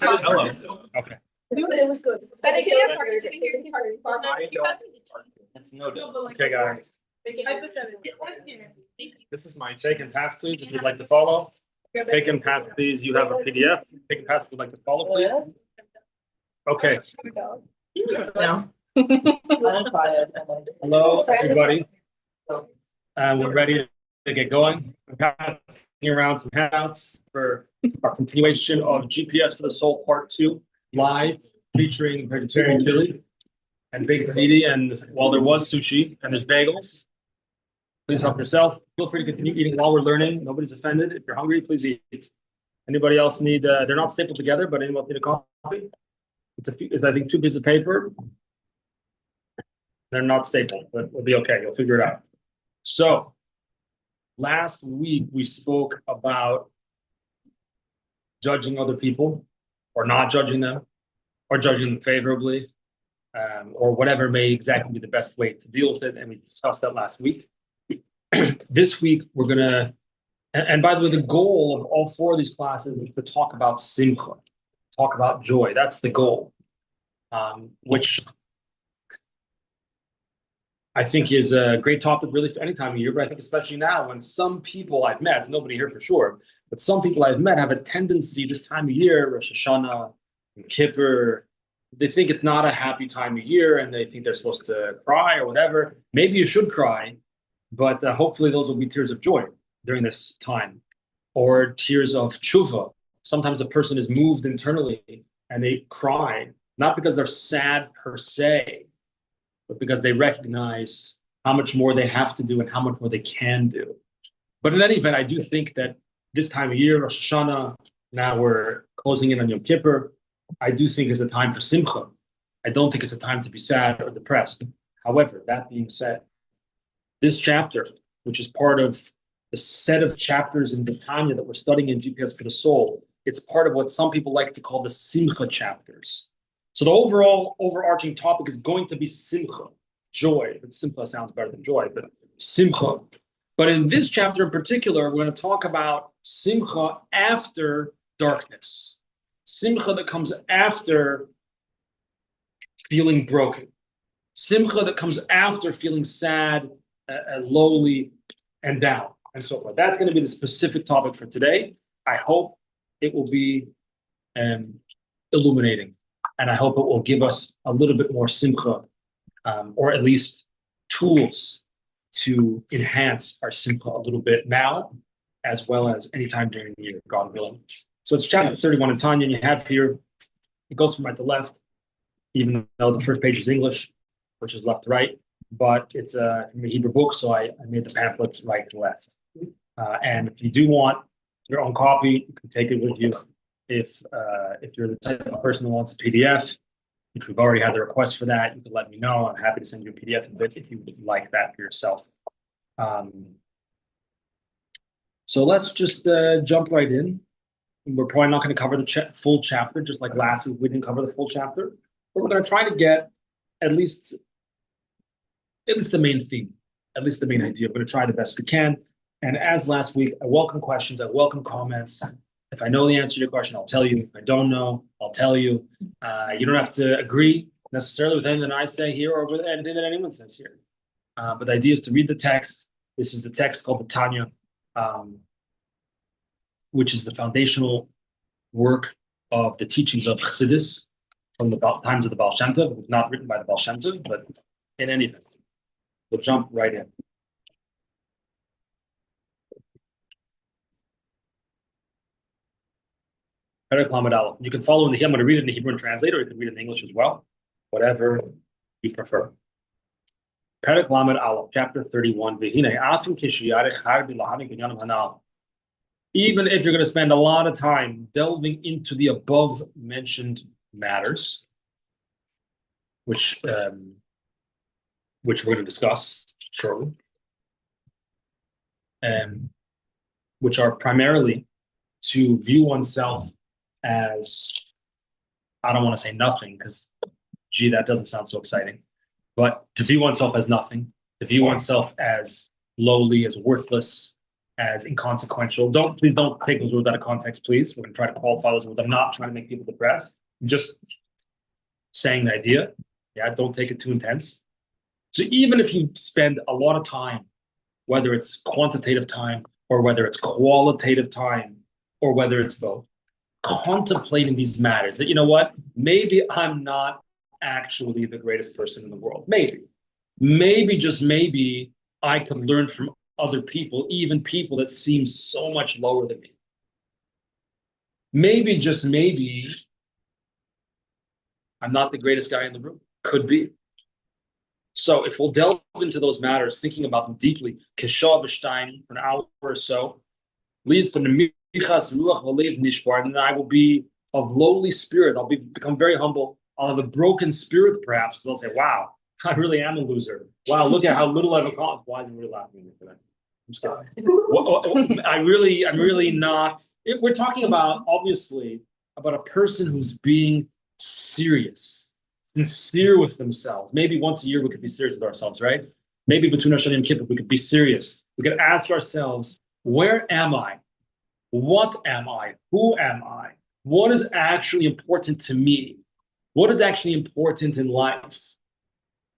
Hello. Okay. It was good. That's no doubt. Okay, guys. This is my take and pass, please, if you'd like to follow. Take and pass, please. You have a PDF. Take and pass if you'd like to follow, please. Okay. No. Hello, everybody. We're ready to get going. I'm passing around some handouts for our continuation of GPS for the Soul Part 2 live, featuring vegetarian chili and baked ziti. And while there was sushi and there's bagels, please help yourself. Feel free to continue eating while we're learning. Nobody's offended. If you're hungry, please eat. Anybody else need? They're not stapled together, but anyone need a copy? It's I think 2 pieces of paper. They're not stapled, but we'll be okay. You'll figure it out. So, last week we spoke about judging other people, or not judging them, or judging them favorably, or whatever may exactly be the best way to deal with it. And we discussed that last week. This week we're gonna, and by the way, the goal of all 4 of these classes is to talk about simcha, talk about joy. That's the goal, which I think is a great topic really for any time of year, but I think especially now when some people I've met, nobody here for sure, but some people I've met have a tendency this time of year, Rosh Hashanah, Yom Kippur, they think it's not a happy time of year and they think they're supposed to cry or whatever. Maybe you should cry, but hopefully those will be tears of joy during this time, or tears of tshuva. Sometimes a person is moved internally and they cry, not because they're sad per se, but because they recognize how much more they have to do and how much more they can do. But in any event, I do think that this time of year, Rosh Hashanah, now we're closing in on Yom Kippur, I do think it's a time for simcha. I don't think it's a time to be sad or depressed. However, that being said, this chapter, which is part of the set of chapters in the Tanya that we're studying in GPS for the Soul, it's part of what some people like to call the Simcha chapters. So the overall overarching topic is going to be simcha, joy. But simcha sounds better than joy, but simcha. But in this chapter in particular, we're going to talk about simcha after darkness. Simcha that comes after feeling broken. Simcha that comes after feeling sad, lowly, and down, and so forth. That's going to be the specific topic for today. I hope it will be illuminating. And I hope it will give us a little bit more simcha, or at least tools to enhance our simcha a little bit now, as well as anytime during the year, God willing. So it's chapter 31 in Tanya, and you have here, it goes from right to left, even though the first page is English, which is left to right, but it's from the Hebrew book, so I made the pamphlets right to left. And if you do want your own copy, you can take it with you. If you're the type of person who wants a PDF, which we've already had the request for that, you can let me know. I'm happy to send you a PDF of it if you would like that for yourself. So let's just jump right in. We're probably not going to cover the full chapter, just like last week we didn't cover the full chapter, but we're going to try to get at least the main theme, at least the main idea. We're going to try the best we can. And as last week, I welcome questions, I welcome comments. If I know the answer to your question, I'll tell you. If I don't know, I'll tell you. You don't have to agree necessarily with anything that I say here or with anything that anyone says here. But the idea is to read the text. This is the text called the Tanya, which is the foundational work of the teachings of Chassidus from the times of the Baal Shem Tov. It was not written by the Baal Shem Tov, but in any event, we'll jump right in. You can follow in the Hebrew. I'm going to read it in the Hebrew and translate, or you can read it in English as well, whatever you prefer. Perek Lamed Aleph, chapter 31. Even if you're going to spend a lot of time delving into the above mentioned matters, which we're going to discuss shortly, which are primarily to view oneself as, I don't want to say nothing because, gee, that doesn't sound so exciting, but to view oneself as nothing, to view oneself as lowly, as worthless, as inconsequential. Please don't take those words out of context, please. We're going to try to qualify those words. I'm not trying to make people depressed. I'm just saying the idea. Yeah, don't take it too intense. So even if you spend a lot of time, whether it's quantitative time or whether it's qualitative time or whether it's both, contemplating these matters, that, you know what, maybe I'm not actually the greatest person in the world. Maybe, just maybe, I could learn from other people, even people that seem so much lower than me. Maybe, just maybe, I'm not the greatest guy in the room. Could be. So if we'll delve into those matters, thinking about them deeply, Keshav Stein, for an hour or so, and I will be of lowly spirit. I'll become very humble. I'll have a broken spirit, perhaps, because I'll say, wow, I really am a loser. Wow, look at how little I've accomplished. Why is he really laughing at me for that? I'm sorry. I'm really not. We're talking about, obviously, about a person who's being serious, sincere with themselves. Maybe once a year we could be serious with ourselves, right? Maybe between Rosh Hashanah and Kippur we could be serious. We could ask ourselves, where am I? What am I? Who am I? What is actually important to me? What is actually important in life?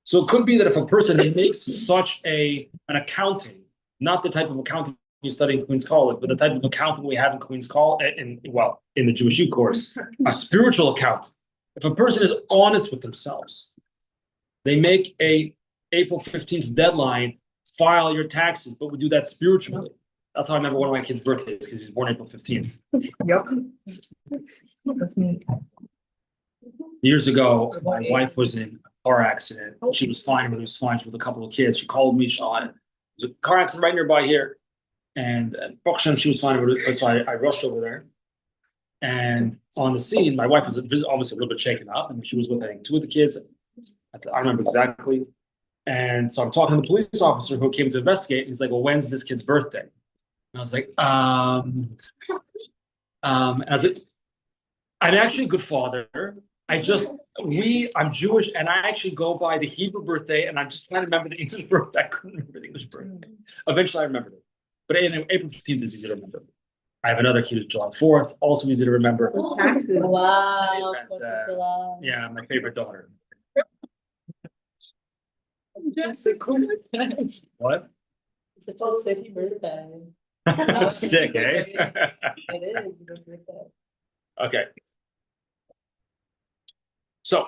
So it could be that if a person makes such an accounting, not the type of accounting you study in Queen's College, but the type of accounting we have in Queen's College, in the Jewish U course, a spiritual account. If a person is honest with themselves, they make a April 15th deadline, file your taxes, but we do that spiritually. That's how I remember one of my kids' birthdays, because he was born April 15th. Yep. That's me. Years ago, my wife was in a car accident. She was fine, but it was fine. She was with a couple of kids. She called me, Sean. There's a car accident right nearby here. And she was fine, so I rushed over there. And on the scene, my wife was obviously a little bit shaken up, and she was with, I think, two of the kids. I remember exactly. And so I'm talking to the police officer who came to investigate. And he's like, well, when's this kid's birthday? And I was like, I'm actually a good father. I'm Jewish, and I actually go by the Hebrew birthday, and I'm just trying to remember the English birthday. I couldn't remember the English birthday. Eventually, I remembered it. But anyway, April 15th is easy to remember. I have another kid who's July 4th, also easy to remember. Wow. Yeah, my favorite daughter. What? It's such a sick birthday. Sick, eh? It is. Okay. So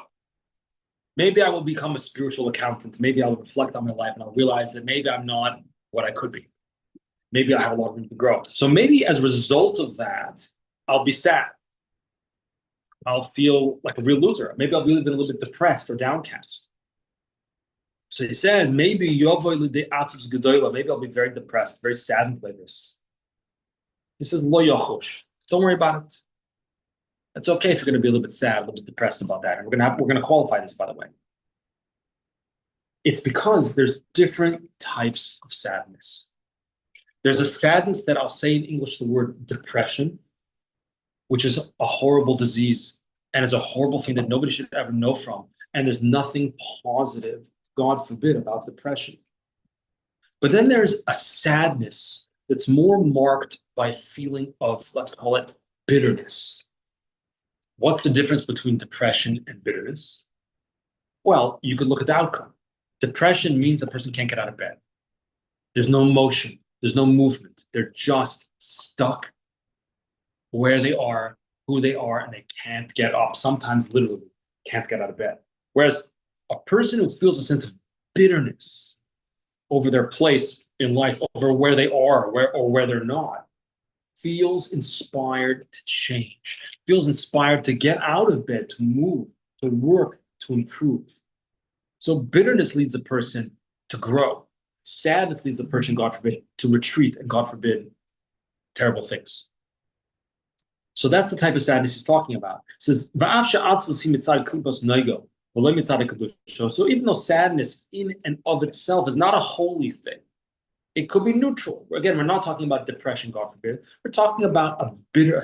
maybe I will become a spiritual accountant. Maybe I'll reflect on my life and I'll realize that maybe I'm not what I could be. Maybe I have a lot of room to grow. So maybe as a result of that, I'll be sad. I'll feel like a real loser. Maybe I'll be a little bit depressed or downcast. So he says, maybe I'll be very depressed, very saddened by this. He says, Lo yachosh. Don't worry about it. It's okay if you're going to be a little bit sad, a little bit depressed about that. And we're going to qualify this, by the way. It's because there's different types of sadness. There's a sadness that I'll say in English the word depression, which is a horrible disease and is a horrible thing that nobody should ever know from. And there's nothing positive, God forbid, about depression. But then there's a sadness that's more marked by a feeling of, let's call it, bitterness. What's the difference between depression and bitterness? Well, you could look at the outcome. Depression means the person can't get out of bed. There's no motion. There's no movement. They're just stuck where they are, who they are, and they can't get up. Sometimes literally can't get out of bed. Whereas a person who feels a sense of bitterness over their place in life, over where they are or where they're not, feels inspired to change, feels inspired to get out of bed, to move, to work, to improve. So bitterness leads a person to grow. Sadness leads a person, God forbid, to retreat, and God forbid, terrible things. So that's the type of sadness he's talking about. He says, so even though sadness in and of itself is not a holy thing, it could be neutral. Again, we're not talking about depression, God forbid. We're talking about a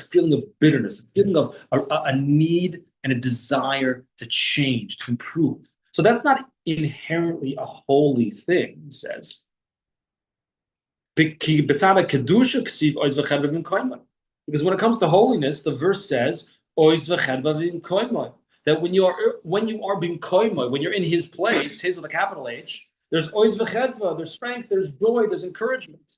feeling of bitterness, a feeling of a need and a desire to change, to improve. So that's not inherently a holy thing, he says. Because when it comes to holiness, the verse says, that when you are being koima, when you're in his place, his with a capital H, there's oiz v'chedva, there's strength, there's joy, there's encouragement.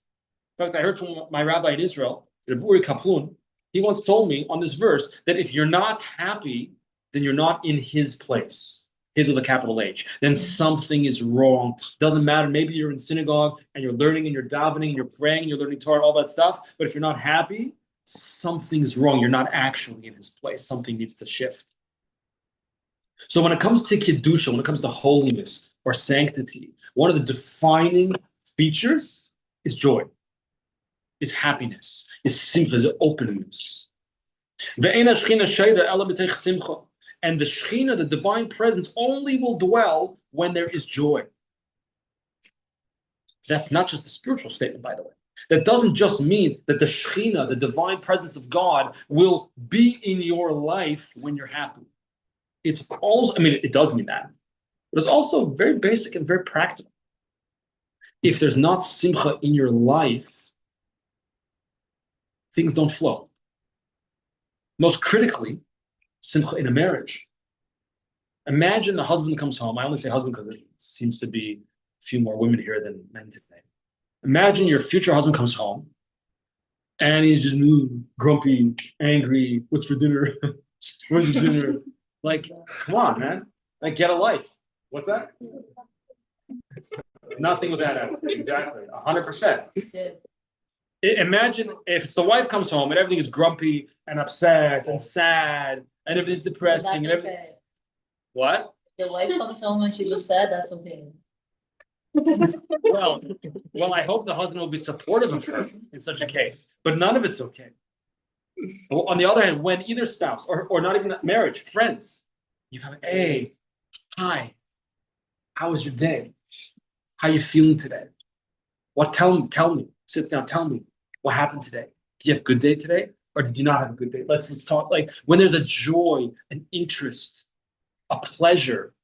In fact, I heard from my rabbi in Israel, Rebbe Kaplun, he once told me on this verse that if you're not happy, then you're not in his place, his with a capital H. Then something is wrong. Doesn't matter. Maybe you're in synagogue and you're learning and you're davening and you're praying and you're learning Torah, all that stuff. But if you're not happy, something's wrong. You're not actually in his place. Something needs to shift. So when it comes to Kedusha, when it comes to holiness or sanctity, one of the defining features is joy, is happiness, is simcha, is openness. And the Shekhinah, the divine presence, only will dwell when there is joy. That's not just a spiritual statement, by the way. That doesn't just mean that the Shekhinah, the divine presence of God, will be in your life when you're happy. It's also, it does mean that, but it's also very basic and very practical. If there's not simcha in your life, things don't flow. Most critically, simcha in a marriage. Imagine the husband comes home. I only say husband because it seems to be a few more women here than men today. Imagine your future husband comes home and he's just grumpy, angry. What's for dinner? Where's the dinner? Like, come on, man. Like, get a life. What's that? Nothing with that attitude. Exactly. 100%. Imagine if it's the wife comes home and everything is grumpy and upset and sad and everything's depressing and everything. Okay. What? The wife comes home and she's upset, that's okay. Well, I hope the husband will be supportive of her in such a case, but none of it's okay. On the other hand, when either spouse or not even marriage, friends, you come, hey, hi, how was your day? How are you feeling today? What? Tell me. Sit down. Tell me what happened today. Did you have a good day today, or did you not have a good day? Let's talk. Like when there's a joy, an interest, a pleasure,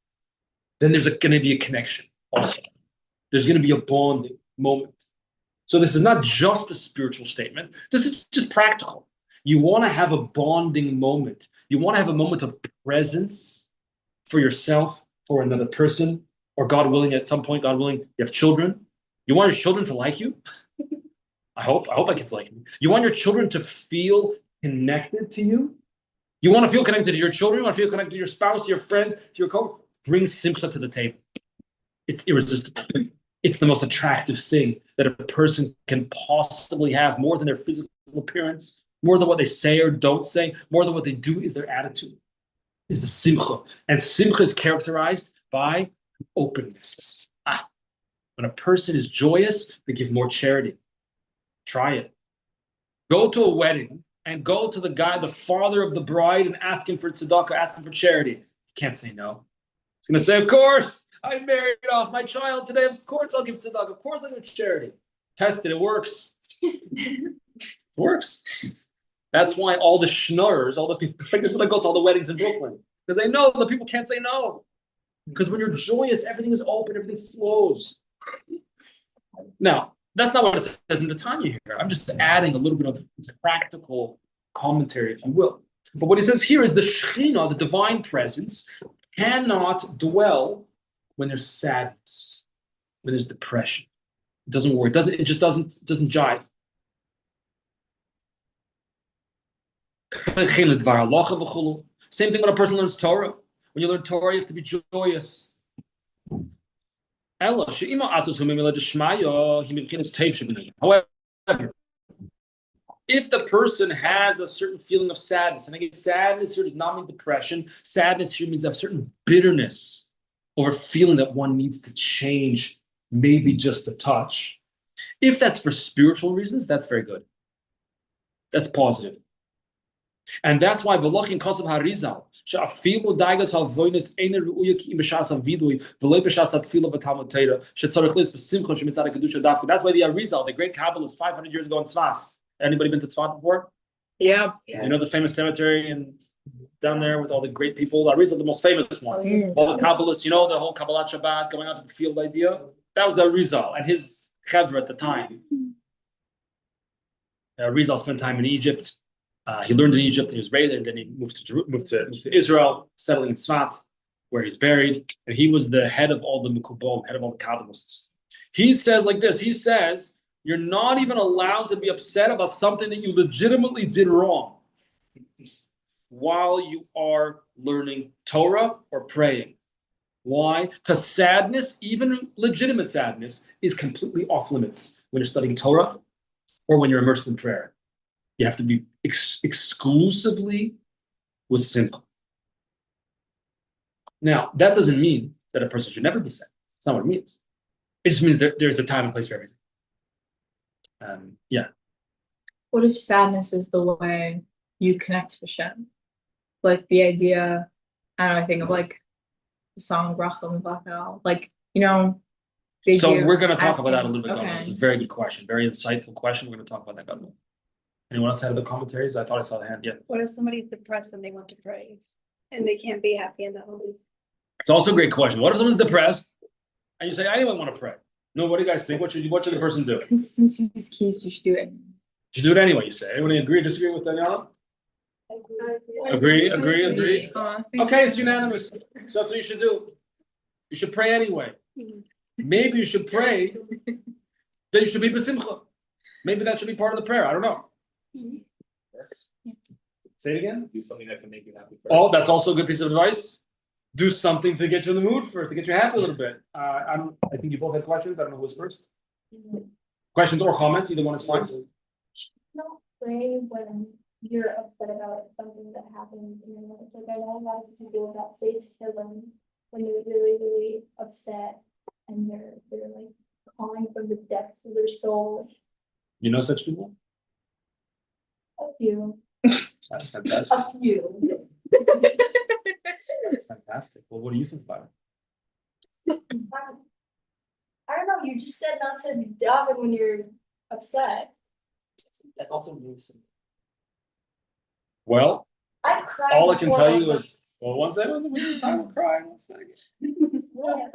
then there's going to be a connection. Also, there's going to be a bonding moment. So this is not just a spiritual statement. This is just practical. You want to have a bonding moment. You want to have a moment of presence for yourself, for another person, or God willing, at some point, God willing, you have children. You want your children to like you? I hope my kids like me. You want your children to feel connected to you? You want to feel connected to your children? You want to feel connected to your spouse, to your friends, to your co-workers? Bring simcha to the table. It's irresistible. It's the most attractive thing that a person can possibly have, more than their physical appearance, more than what they say or don't say, more than what they do is their attitude, is the simcha. And simcha is characterized by openness. When a person is joyous, they give more charity. Try it. Go to a wedding and go to the guy, the father of the bride, and ask him for tzedakah, ask him for charity. You can't say no. He's going to say, of course, I married off my child today. Of course I'll give tzedakah. Of course I'll give charity. Test it. It works. It works. That's why all the schnorrers, all the people, that's when I go to all the weddings in Brooklyn. Because they know the people can't say no. Because when you're joyous, everything is open, everything flows. Now, that's not what it says in the Tanya here. I'm just adding a little bit of practical commentary, if you will. But what he says here is the Shekhinah, the divine presence, cannot dwell when there's sadness, when there's depression. It doesn't work. It just doesn't jive. Same thing when a person learns Torah. When you learn Torah, you have to be joyous. However, if the person has a certain feeling of sadness, and again, sadness here does not mean depression. Sadness here means a certain bitterness over feeling that one needs to change, maybe just a touch. If that's for spiritual reasons, that's very good. That's positive. And that's why Velochin Kosav Harizal, שאפילו דייגס הווינס אין ראויה כי אם בשעס הווידוי ולא בשעס התפילה בתלמוד תורה שצריך להיות בשמחה שמצד הקדושה דווקא. That's why the Arizal, the great Kabbalist 500 years ago in Tzfas. Anybody been to Tzfas before? Yeah. You know the famous cemetery and down there with all the great people? Arizal, the most famous one. Oh, yeah. All the Kabbalists, you know, the whole Kabbalat Shabbat going out to the field idea? That was the Arizal and his chevra at the time. Rizal spent time in Egypt. He learned in Egypt, he was raised, and then he moved to Israel, settling in Tzfat, where he's buried. And he was the head of all the Mekubal, head of all the Kabbalists. He says like this, he says, you're not even allowed to be upset about something that you legitimately did wrong while you are learning Torah or praying. Why? Because sadness, even legitimate sadness, is completely off limits when you're studying Torah or when you're immersed in prayer. You have to be exclusively with simcha. Now, that doesn't mean that a person should never be sad. That's not what it means. It just means there's a time and place for everything. Yeah. What if sadness is the way you connect with Hashem? Like the idea, I don't know, I think of like the song Rachel and Bakal. Like, So we're going to talk about that a little bit. Okay. It's a very good question, very insightful question. We're going to talk about that. God. Anyone else have the commentaries? I thought I saw the hand. Yeah. What if somebody's depressed and they want to pray and they can't be happy in that moment? It's also a great question. What if someone's depressed and you say, I don't want to pray? No, what do you guys think? What should the person do? Consistency is key, so you should do it. You should do it anyway, you say. Anyone agree or disagree with Daniela? Agree. Okay, it's unanimous. So that's what you should do. You should pray anyway. Maybe you should pray that you should be b'simcha. Maybe that should be part of the prayer. I don't know. Yes. Say it again. Do something that can make you happy first. Oh, that's also a good piece of advice. Do something to get you in the mood first, to get you happy a little bit. I think you both had questions. I don't know who's first. Questions or comments, either one is fine. Don't pray when you're upset about something that happened in your life. Like I know a lot of people that say to them when they're really, really upset and they're like calling from the depths of their soul. You know such people? A few. That's fantastic. A few. That's fantastic. Well, what do you think about it? I don't know, you just said not to daven when you're upset. That also means Well, I cried. all I can before tell you I- is, well, one second, was a weird time of crying. One second. Yeah.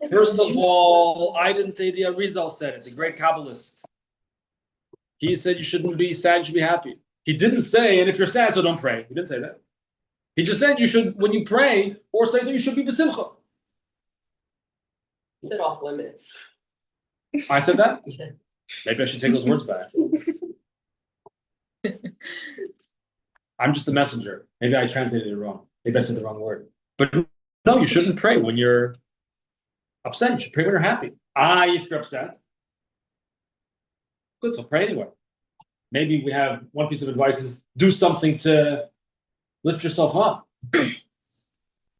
First of all, I didn't say the Arizal said it, the great Kabbalist. He said you shouldn't be sad, you should be happy. He didn't say, and if you're sad, so don't pray. He didn't say that. He just said you should, when you pray or say that you should be b'simcha. you said off limits. I said that? Maybe I should take those words back. I'm just the messenger. Maybe I translated it wrong. Maybe I said the wrong word. But no, you shouldn't pray when you're upset. You should pray when you're happy. If you're upset. Good, so pray anyway. Maybe we have one piece of advice is do something to lift yourself up.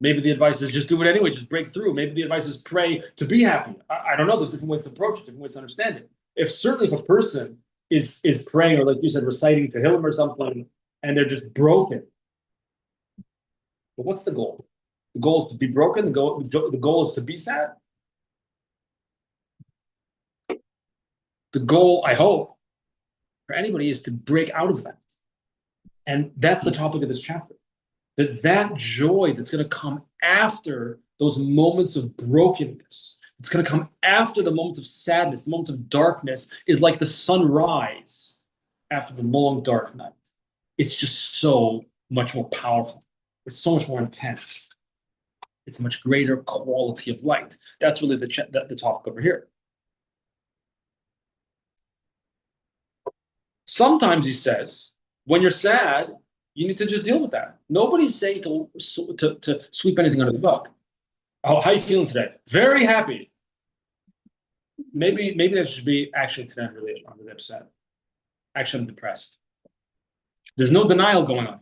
Maybe the advice is just do it anyway, just break through. Maybe the advice is pray to be happy. I don't know, there's different ways to approach it, different ways to understand it. If a person is praying, or like you said, reciting Tehillim or something, and they're just broken. But what's the goal? The goal is to be broken, the goal is to be sad. The goal, I hope, for anybody is to break out of that. And that's the topic of this chapter. That joy that's going to come after those moments of brokenness, it's going to come after the moments of sadness, the moments of darkness, is like the sunrise after the long dark night. It's just so much more powerful. It's so much more intense. It's a much greater quality of light. That's really the topic over here. Sometimes he says, when you're sad, you need to just deal with that. Nobody's saying to sweep anything under the rug. Oh, how are you feeling today? Very happy. Maybe that should be actually today I'm really upset. Actually, I'm depressed. There's no denial going on.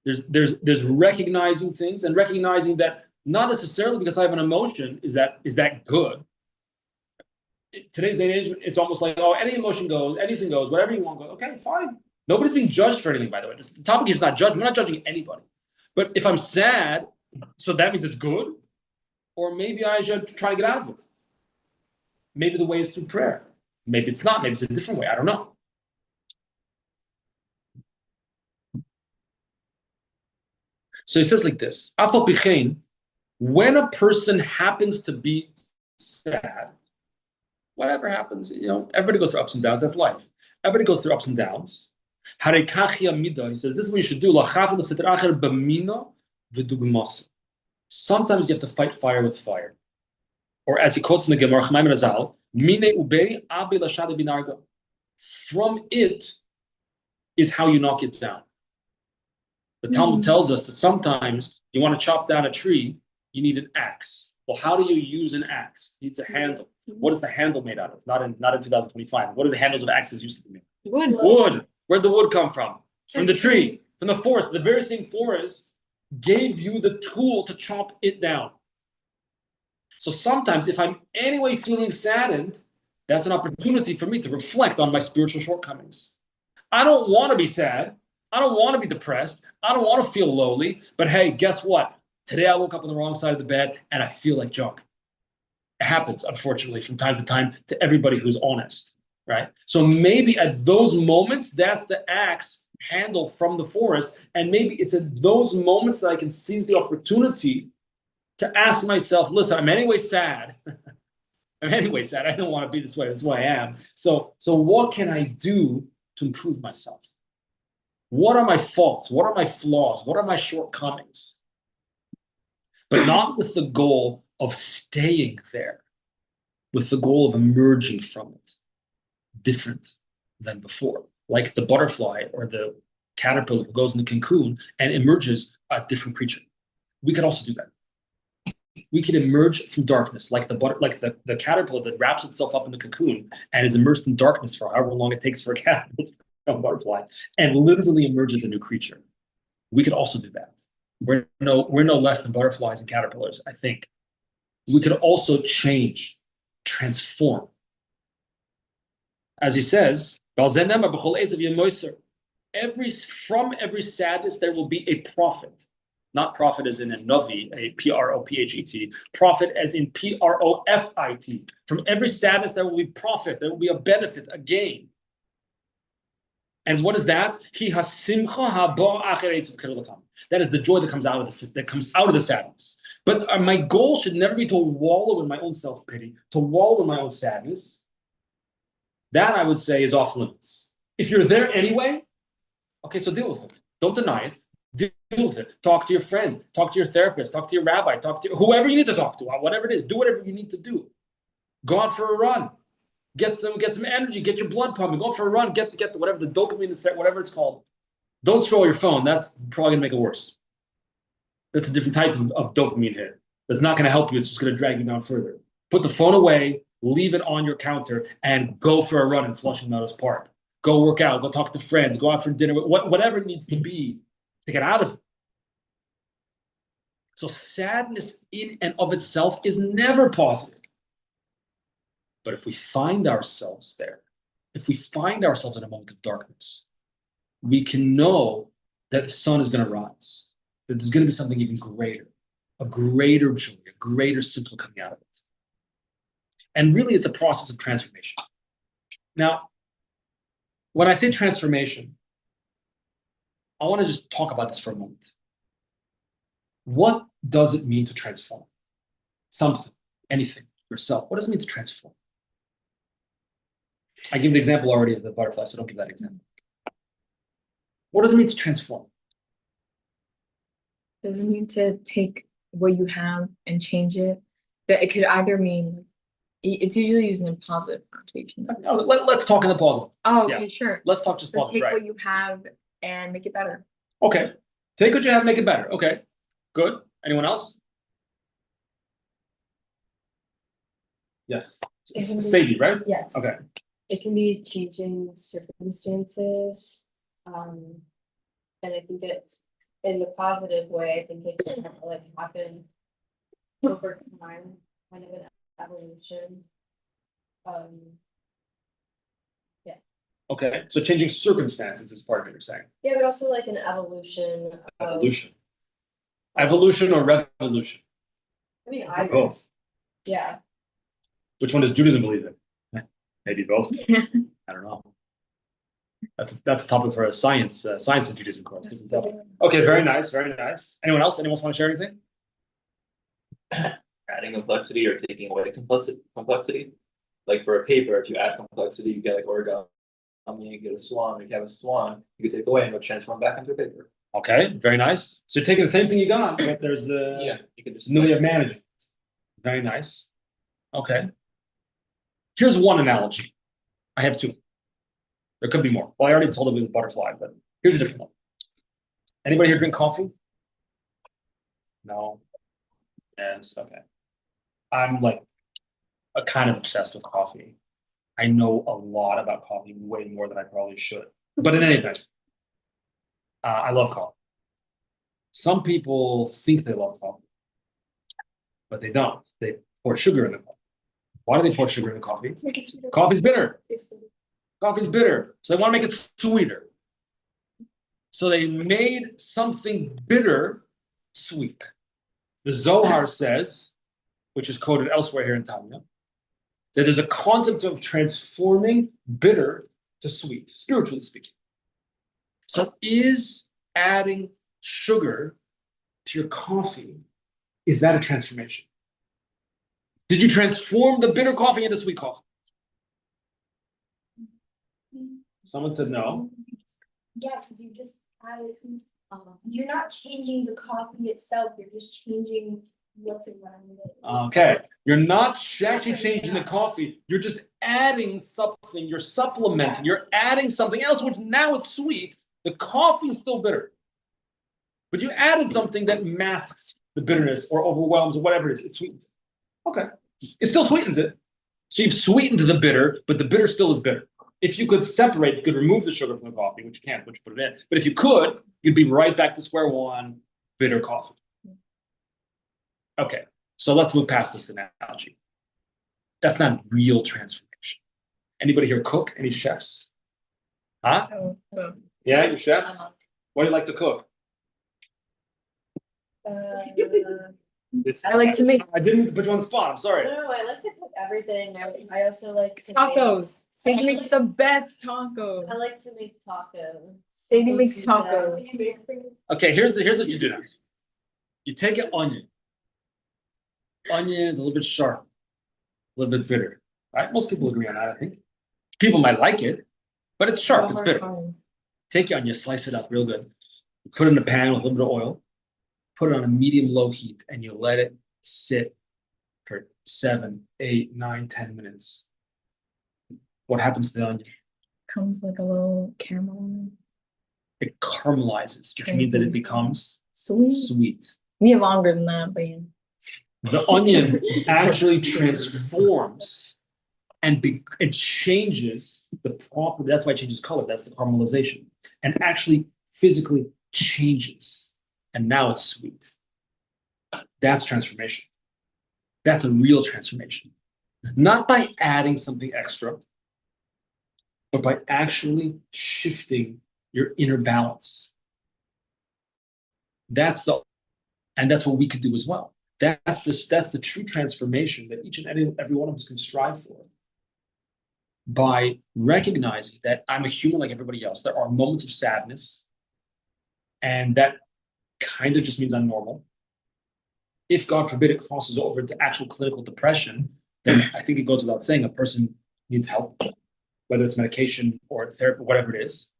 There's recognizing things and recognizing that not necessarily because I have an emotion is that good. Today's day and age, it's almost like, oh, any emotion goes, anything goes, whatever you want goes. Okay, fine. Nobody's being judged for anything, by the way. The topic here is not judgment. We're not judging anybody. But if I'm sad, so that means it's good, or maybe I should try to get out of it. Maybe the way is through prayer. Maybe it's not. Maybe it's a different way. I don't know. So he says like this: Afal pichein, when a person happens to be sad, whatever happens, everybody goes through ups and downs. That's life. Everybody goes through ups and downs. He says, this is what you should do. Sometimes you have to fight fire with fire. Or as he quotes in the Gemara, from it is how you knock it down. The Talmud tells us that sometimes you want to chop down a tree, you need an axe. Well, how do you use an axe? It needs a handle. What is the handle made out of? Not in 2025. What are the handles of axes used to be made? Wood. Where'd the wood come from? From the tree, from the forest. The very same forest gave you the tool to chop it down. So sometimes if I'm anyway feeling saddened, that's an opportunity for me to reflect on my spiritual shortcomings. I don't want to be sad. I don't want to be depressed. I don't want to feel lowly. But hey, guess what? Today I woke up on the wrong side of the bed and I feel like junk. It happens, unfortunately, from time to everybody who's honest, right? So maybe at those moments, that's the axe handle from the forest. And maybe it's at those moments that I can seize the opportunity to ask myself, listen, I'm anyway sad. I'm anyway sad. I don't want to be this way. That's who I am. So what can I do to improve myself? What are my faults? What are my flaws? What are my shortcomings? But not with the goal of staying there, with the goal of emerging from it different than before, like the butterfly or the caterpillar who goes in the cocoon and emerges a different creature. We could also do that. We could emerge from darkness, like the caterpillar that wraps itself up in the cocoon and is immersed in darkness for however long it takes for a caterpillar to become a butterfly, and literally emerges a new creature. We could also do that. We're no less than butterflies and caterpillars, I think. We could also change, transform. As he says, from every sadness there will be a prophet. Not prophet as in a Navi, a Prophet, prophet as in Profit. From every sadness there will be profit, there will be a benefit, a gain. And what is that? That is the joy that comes out of the sadness. But my goal should never be to wallow in my own self-pity, to wallow in my own sadness. That, I would say, is off limits. If you're there anyway, okay, so deal with it. Don't deny it. Deal with it. Talk to your friend. Talk to your therapist. Talk to your rabbi. Talk to whoever you need to talk to. Whatever it is, do whatever you need to do. Go out for a run. Get some energy. Get your blood pumping. Go for a run. Get whatever the dopamine is, whatever it's called. Don't scroll your phone. That's probably gonna make it worse. That's a different type of dopamine hit. That's not gonna help you. It's just gonna drag you down further. Put the phone away. Leave it on your counter and go for a run in Flushing Meadows Park. Go work out. Go talk to friends. Go out for dinner. Whatever it needs to be to get out of it. So sadness in and of itself is never positive. But if we find ourselves there, if we find ourselves in a moment of darkness, we can know that the sun is going to rise, that there's going to be something even greater, a greater joy, a greater simple coming out of it. And really, it's a process of transformation. Now, when I say transformation, I want to just talk about this for a moment. What does it mean to transform? Something, anything, yourself. What does it mean to transform? I gave an example already of the butterfly, so don't give that example. What does it mean to transform? Does it mean to take what you have and change it? That it could either mean, it's usually used in a positive connotation. Let's talk in the positive. Oh, okay, sure. Let's talk just So positive, take right? what you have and make it better. Okay. Take what you have, make it better. Okay. Good. Anyone else? Yes. Sadie, right? Yes. Okay. It can be changing circumstances. And I think it's in the positive way, I think it can like happen over time, kind of an evolution. Okay. So changing circumstances is part of what you're saying. Yeah, but also like an evolution. Evolution. Evolution or revolution? I mean, I Both. Yeah. Which one does Judaism believe in? Maybe both. I don't know. That's a topic for a science of Judaism course. Okay, very nice, very nice. Anyone else? Anyone else want to share anything? Adding complexity or taking away complexity. Like for a paper, if you add complexity, you get like origami you get a swan, if you have a swan, you can take away and it'll transform back into paper. Okay, very nice. So you're taking the same thing you got, but there's a Yeah, you can just. new way of managing. Very nice. Okay. Here's one analogy. I have two. There could be more. Well, I already told it with butterfly, but here's a different one. Anybody here drink coffee? No. Yes, okay. I'm like a kind of obsessed with coffee. I know a lot about coffee, way more than I probably should. But in any event, I love coffee. Some people think they love coffee, but they don't. They pour sugar in the coffee. Why do they pour sugar in the coffee? Coffee's bitter. Coffee's bitter, so they want to make it sweeter. So they made something bitter sweet. The Zohar says, which is quoted elsewhere here in Tanya, that there's a concept of transforming bitter to sweet, spiritually speaking. So is adding sugar to your coffee, is that a transformation? Did you transform the bitter coffee into sweet coffee? Someone said no. Yeah, because you just added, you're not changing the coffee itself, you're just changing what's around it. Okay, you're not actually changing the coffee, you're just adding something, you're supplementing, you're adding something else, which now it's sweet. The coffee is still bitter. But you added something that masks the bitterness or overwhelms or whatever it is, it sweetens. Okay, it still sweetens it. So you've sweetened the bitter, but the bitter still is bitter. If you could separate, you could remove the sugar from the coffee, which you can't, which you put it in. But if you could, you'd be right back to square one, bitter coffee. Okay, so let's move past this analogy. That's not real transformation. Anybody here cook? Any chefs? Huh? Yeah, you're a chef? What do you like to cook? I like to make I didn't mean to put you on the spot, I'm sorry. No, I like to cook everything. I also like to tacos. Sadie makes the best tacos. I like to make tacos. Sadie makes tacos. Okay, here's what you do now. You take an onion. Onion is a little bit sharp, a little bit bitter, right? Most people agree on that, I think. People might like it, but it's sharp, it's bitter. Take your onion, slice it up real good. You put it in a pan with a little bit of oil, put it on a medium-low heat, and you let it sit for 7, 8, 9, 10 minutes. What happens to the onion? Comes like a little caramel. It caramelizes, which means that it becomes Sweet. sweet. Need longer than that, but yeah. The onion actually transforms and it changes the property. That's why it changes color. That's the caramelization. And actually physically changes. And now it's sweet. That's transformation. That's a real transformation. Not by adding something extra, but by actually shifting your inner balance. That's what we could do as well. That's the true transformation that each and every one of us can strive for. By recognizing that I'm a human like everybody else. There are moments of sadness, and that kind of just means I'm normal. If, God forbid, it crosses over into actual clinical depression, then I think it goes without saying a person needs help, whether it's medication or therapy, whatever it is.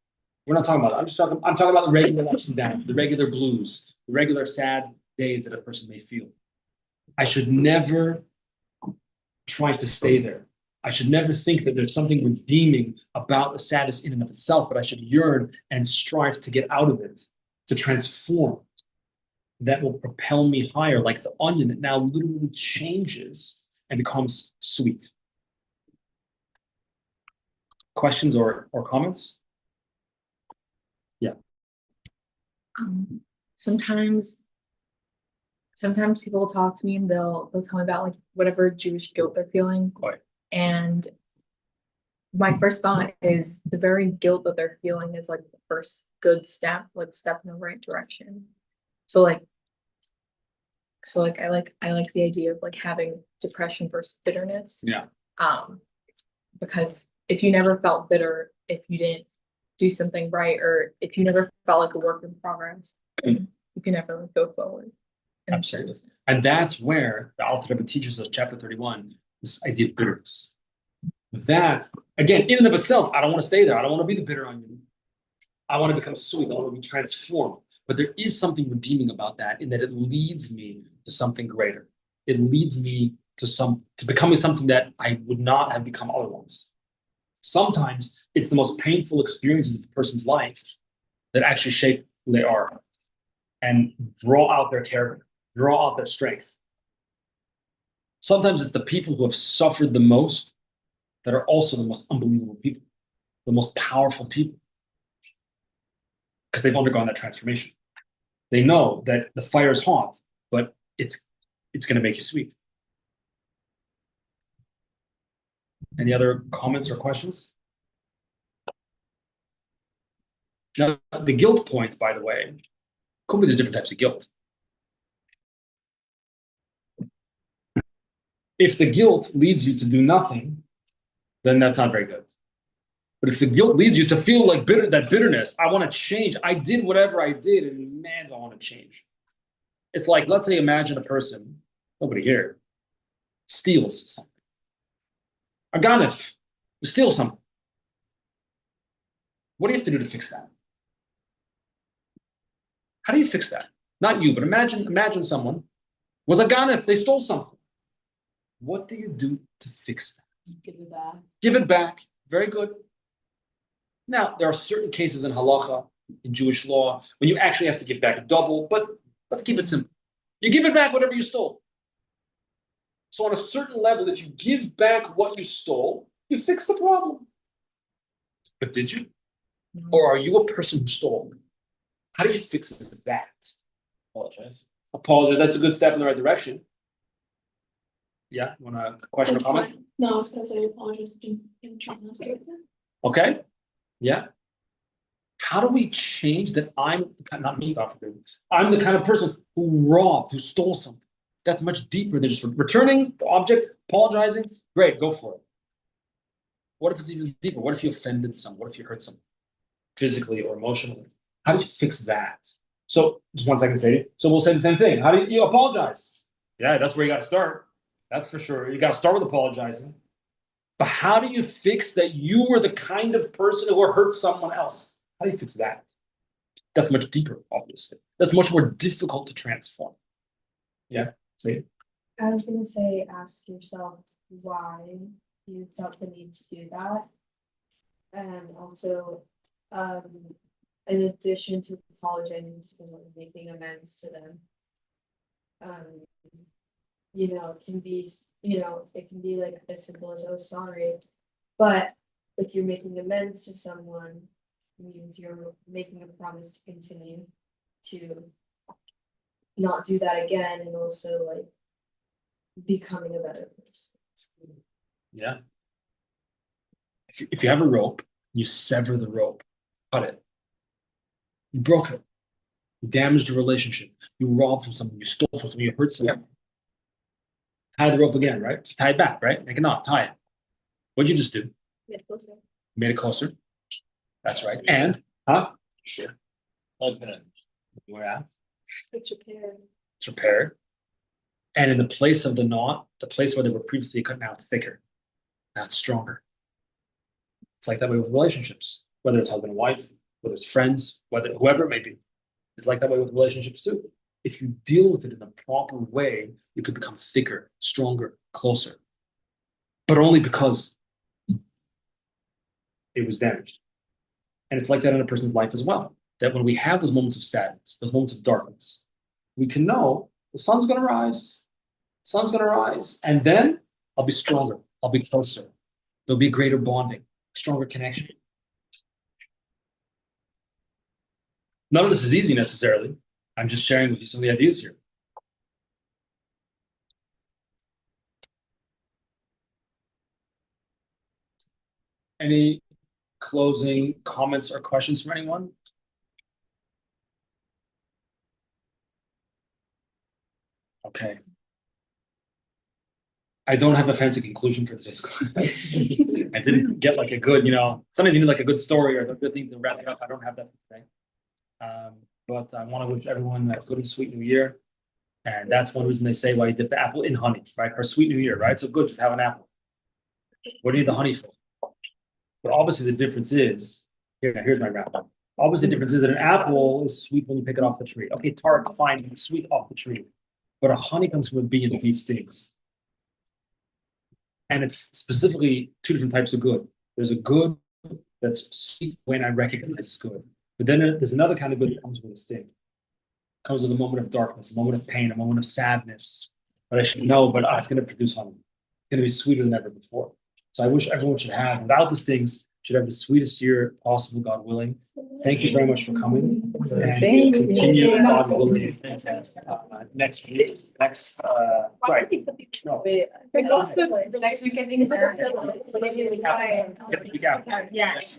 We're not talking about that. I'm talking about the regular ups and downs, the regular blues, the regular sad days that a person may feel. I should never try to stay there. I should never think that there's something redeeming about the sadness in and of itself, but I should yearn and strive to get out of it, to transform. That will propel me higher, like the onion that now literally changes and becomes sweet. Questions or comments? Yeah. Sometimes people will talk to me and they'll tell me about like whatever Jewish guilt they're feeling. Right. And my first thought is the very guilt that they're feeling is like the first good step, like step in the right direction. So I like the idea of like having depression versus bitterness. Yeah. Because if you never felt bitter, if you didn't do something right, or if you never felt like a work in progress, you can never go forward. Absolutely. And that's where the Alter Rebbe teaches us, chapter 31, this idea of bitterness. That, again, in and of itself, I don't want to stay there. I don't want to be the bitter onion. I want to become sweet. I want to be transformed. But there is something redeeming about that in that it leads me to something greater. It leads me to becoming something that I would not have become otherwise. Sometimes it's the most painful experiences of a person's life that actually shape who they are and draw out their character, draw out their strength. Sometimes it's the people who have suffered the most that are also the most unbelievable people, the most powerful people, because they've undergone that transformation. They know that the fire is hot, but it's going to make you sweet. Any other comments or questions? Now, the guilt point, by the way, could be there's different types of guilt. If the guilt leads you to do nothing, then that's not very good. But if the guilt leads you to feel like bitterness, I want to change. I did whatever I did, and man, do I want to change. It's like, let's say, imagine a person, nobody here, steals something. A ganef, you steal something. What do you have to do to fix that? How do you fix that? Not you, but imagine someone was a ganef, they stole something. What do you do to fix that? Give it back. Give it back. Very good. Now, there are certain cases in halacha, in Jewish law, when you actually have to give back a double, but let's keep it simple. You give it back whatever you stole. So on a certain level, if you give back what you stole, you fix the problem. But did you? Or are you a person who stole? How do you fix that? Apologize. Apologize. That's a good step in the right direction. Yeah, want a question or comment? No, I was gonna say apologize in trying not to do that. Okay. Yeah. How do we change that not me, God forbid, I'm the kind of person who robbed, who stole something? That's much deeper than just returning the object, apologizing. Great, go for it. What if it's even deeper? What if you offended someone? What if you hurt someone physically or emotionally? How do you fix that? So, just 1 second, Sadie. So we'll say the same thing. How do you apologize? Yeah, that's where you got to start. That's for sure. You got to start with apologizing. But how do you fix that you were the kind of person who hurt someone else? How do you fix that? That's much deeper, obviously. That's much more difficult to transform. Yeah, see? I was gonna say, ask yourself why you felt the need to do that. And also, in addition to apologizing to someone, making amends to them. It can be, it can be like as simple as, oh, sorry. But if you're making amends to someone, means you're making a promise to continue to not do that again, and also like becoming a better person. Yeah. If you have a rope, you sever the rope, cut it. You broke it. You damaged a relationship. You robbed from someone. You stole from someone. You hurt someone. Tie the rope again, right? Just tie it back, right? Make a knot. Tie it. What'd you just do? Yeah, closer. Made it closer. That's right. And, huh? Sure. Where at? It's repaired. It's repaired. And in the place of the knot, the place where they were previously cut, now it's thicker. Now it's stronger. It's like that way with relationships, whether it's husband and wife, whether it's friends, whether whoever it may be. It's like that way with relationships too. If you deal with it in the proper way, you could become thicker, stronger, closer. But only because it was damaged. And it's like that in a person's life as well. That when we have those moments of sadness, those moments of darkness, we can know the sun's going to rise. The sun's going to rise. And then I'll be stronger. I'll be closer. There'll be greater bonding, stronger connection. None of this is easy necessarily. I'm just sharing with you some of the ideas here. Any closing comments or questions from anyone? Okay. I don't have a fancy conclusion for today's class. I didn't get like a good, sometimes you need like a good story or a good thing to wrap it up. I don't have that for today. But I want to wish everyone a good and sweet new year. And that's one reason they say why you dip the apple in honey, right? For a sweet new year, right? So good, just have an apple. What do you need the honey for? But obviously the difference is, here's my wrap up. Obviously the difference is that an apple is sweet when you pick it off the tree. Okay, tart, fine, it's sweet off the tree. But a honey comes from a bee and the bee stings. And it's specifically two different types of good. There's a good that's sweet when I recognize it's good. But then there's another kind of good that comes with a sting. Comes with a moment of darkness, a moment of pain, a moment of sadness. But I should know, but it's going to produce honey. It's going to be sweeter than ever before. So I wish everyone should have, without the stings, should have the sweetest year possible, God willing. Thank you very much for coming. And Thank you. continue, God willing, next week, right. No. The next week, I think is.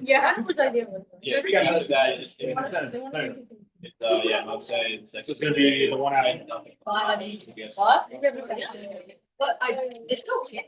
Yeah. Which idea was it? Yeah, we got another guy. Yeah, I'm saying. So it's gonna be the one out. What? But it's okay.